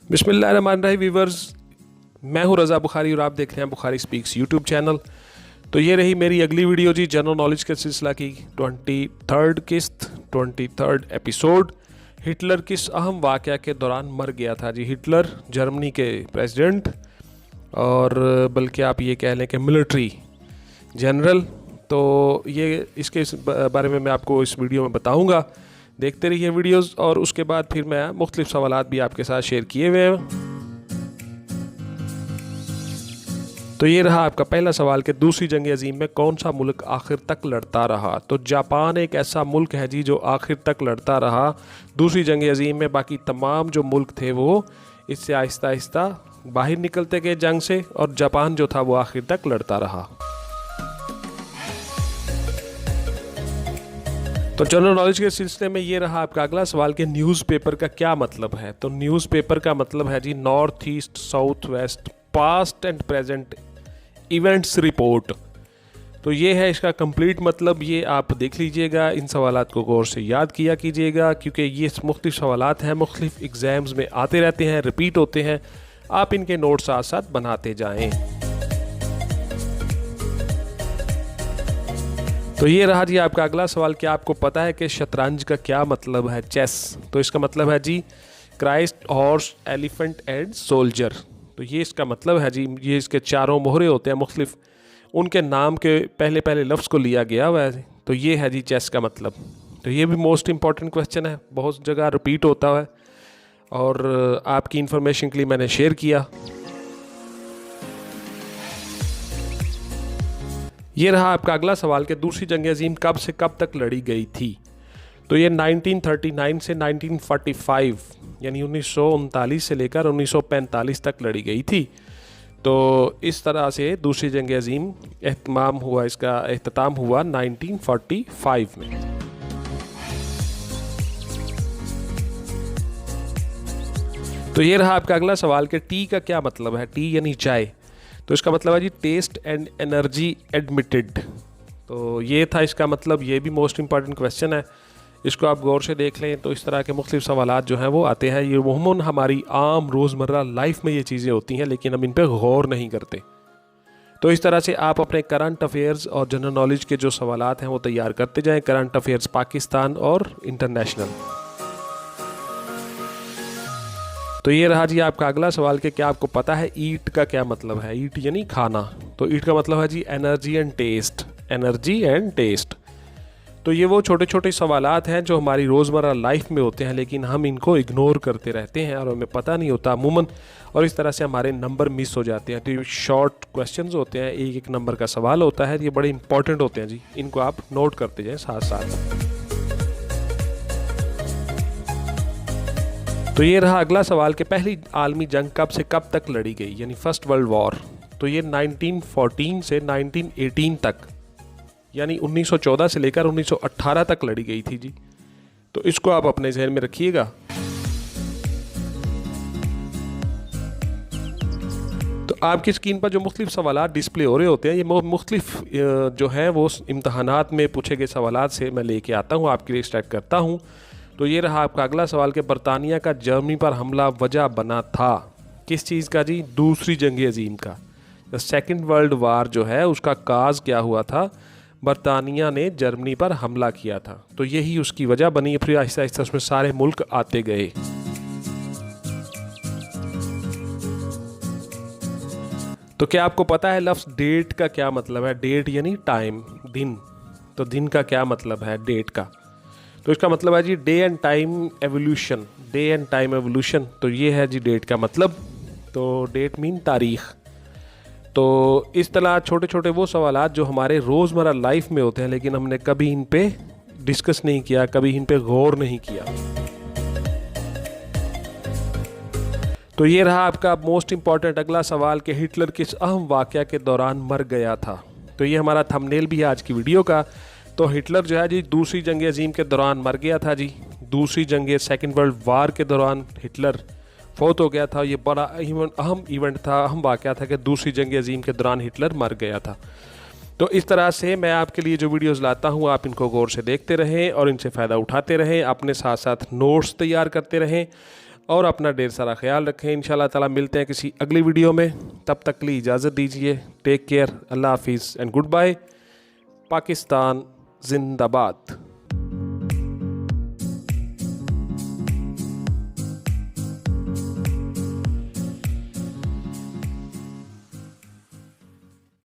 बिस्मिल्लाहिर्रहमानिर्रहीम वीवर्स, मैं हूं रज़ा बुखारी और आप देख रहे हैं बुखारी स्पीक्स यूट्यूब चैनल। तो ये रही मेरी अगली वीडियो जी, जनरल नॉलेज के सिलसिला की 23rd एपिसोड। हिटलर किस अहम वाक़या के दौरान मर गया था जी? हिटलर जर्मनी के प्रेसिडेंट और बल्कि आप ये कह लें कि मिलिट्री जनरल। तो ये इसके बारे में मैं आपको इस वीडियो में बताऊंगा। देखते रहिए वीडियोस और उसके बाद फिर मैं मुख्तलिफ सवालात भी आपके साथ शेयर किए हुए हैं। तो ये रहा आपका पहला सवाल कि दूसरी जंग अजीम में कौन सा मुल्क आखिर तक लड़ता रहा? तो जापान एक ऐसा मुल्क है जी जो आखिर तक लड़ता रहा दूसरी जंग अजीम में। बाकी तमाम जो मुल्क थे वो इससे आहिस्ता आहिस्ता बाहर निकलते गए जंग से, और जापान जो था वो आखिर तक लड़ता रहा। तो जनरल नॉलेज के सिलसिले में ये रहा आपका अगला सवाल कि न्यूज़पेपर का क्या मतलब है? तो न्यूज़पेपर का मतलब है जी north east south west past and present events report. तो ये है इसका कंप्लीट मतलब। ये आप देख लीजिएगा, इन सवालात को गौर से याद किया कीजिएगा क्योंकि ये मुख्तलिफ सवालात हैं, मुख्तलिफ एग्ज़ाम्स में आते रहते हैं, रिपीट होते हैं। आप इनके नोट साथ साथ बनाते जाएँ। तो ये रहा जी आपका अगला सवाल, क्या आपको पता है कि शतरंज का क्या मतलब है? चेस। तो इसका मतलब है जी Christ, horse, elephant and soldier. तो ये इसका मतलब है जी। ये इसके चारों मोहरे होते हैं मुख्तलिफ, उनके नाम के पहले पहले लफ्ज़ को लिया गया हुआ है। तो ये है जी चेस का मतलब। तो ये भी मोस्ट इम्पॉर्टेंट क्वेश्चन है, बहुत जगह रिपीट होता है और आपकी इंफॉर्मेशन के लिए मैंने शेयर किया। ये रहा आपका अगला सवाल कि दूसरी जंग अजीम कब से कब तक लड़ी गई थी? तो ये 1939 से 1945 यानी 1939 से लेकर 1945 तक लड़ी गई थी। तो इस तरह से दूसरी जंग अजीम इसका एख्तिताम हुआ 1945 में। तो ये रहा आपका अगला सवाल कि टी का क्या मतलब है? टी यानी चाय। तो इसका मतलब है जी टेस्ट एंड एनर्जी एडमिटेड। तो ये था इसका मतलब। ये भी मोस्ट इंपॉर्टेंट क्वेश्चन है, इसको आप गौर से देख लें। तो इस तरह के मुख्तलिफ सवालात जो हैं वो आते हैं। ये अमूमन हमारी आम रोज़मर्रा लाइफ में ये चीज़ें होती हैं, लेकिन हम इन पर गौर नहीं करते। तो इस तरह से आप अपने करंट अफेयर्स और जनरल नॉलेज के जो सवालात हैं वो तैयार करते जाएँ। करंट अफेयर्स पाकिस्तान और इंटरनेशनल। तो ये रहा जी आपका अगला सवाल कि क्या आपको पता है ईट का क्या मतलब है? ईट यानी खाना। तो ईट का मतलब है जी energy and taste. Energy and taste. तो ये वो छोटे छोटे सवालात हैं जो हमारी रोज़मर्रा लाइफ में होते हैं, लेकिन हम इनको इग्नोर करते रहते हैं और हमें पता नहीं होता अमूमन, और इस तरह से हमारे नंबर मिस हो जाते हैं। तो ये शॉर्ट क्वेश्चंस होते हैं, एक एक नंबर का सवाल होता है। ये बड़े इंपॉर्टेंट होते हैं जी, इनको आप नोट करते जाएँ साथ साथ। तो ये रहा अगला सवाल कि पहली आलमी जंग कब से कब तक लड़ी गई, यानी फर्स्ट वर्ल्ड वॉर? तो ये 1914 से 1918 तक, यानी 1914 से लेकर 1918 तक लड़ी गई थी जी। तो इसको आप अपने जहन में रखिएगा। तो आपकी स्क्रीन पर जो मुख्तलिफ सवालात डिस्प्ले हो रहे होते हैं, ये मुख्तलिफ जो हैं वो इम्तहानात में पूछे गए सवालात से मैं लेके आता हूँ, आपके लिए स्टार्ट करता हूँ। तो ये रहा आपका अगला सवाल कि बरतानिया का जर्मनी पर हमला वजह बना था किस चीज़ का जी? दूसरी जंग अजीम का। द सेकेंड वर्ल्ड वार जो है उसका काज क्या हुआ था? बरतानिया ने जर्मनी पर हमला किया था। तो यही उसकी वजह बनी। फिर आहिस्ता आहिस्ता उसमें सारे मुल्क आते गए। तो क्या आपको पता है लफ्ज़ डेट का क्या मतलब है? डेट यानी टाइम, दिन। तो दिन का क्या मतलब है डेट का? तो इसका मतलब है जी day and time evolution. Day and time evolution. तो ये है जी डेट का मतलब। तो डेट मीन तारीख़। तो इस तरह छोटे छोटे वो सवालात जो हमारे रोज़मर्रा लाइफ में होते हैं, लेकिन हमने कभी इन पे डिस्कस नहीं किया, कभी इन पे गौर नहीं किया। तो ये रहा आपका मोस्ट इम्पॉर्टेंट अगला सवाल कि हिटलर किस अहम वाक़या के दौरान मर गया था? तो ये हमारा थंबनेल भी है आज की वीडियो का। तो हिटलर जो है जी दूसरी जंग अजीम के दौरान मर गया था जी। दूसरी जंग सेकेंड वर्ल्ड वार के दौरान हिटलर फौत हो गया था। ये बड़ा अहम इवेंट था, अहम वाक़या था कि दूसरी जंग अजीम के दौरान हिटलर मर गया था। तो इस तरह से मैं आपके लिए जो वीडियोस लाता हूँ आप इनको गौर से देखते रहें और इनसे फ़ायदा उठाते रहें। अपने साथ साथ नोट्स तैयार करते रहें। और अपना ढेर सारा ख्याल रखें। इंशाल्लाह ताला मिलते हैं किसी अगली वीडियो में, तब तक के लिए इजाज़त दीजिए। टेक केयर, अल्लाह हाफिज़ एंड गुड बाय। पाकिस्तान जिंदाबाद।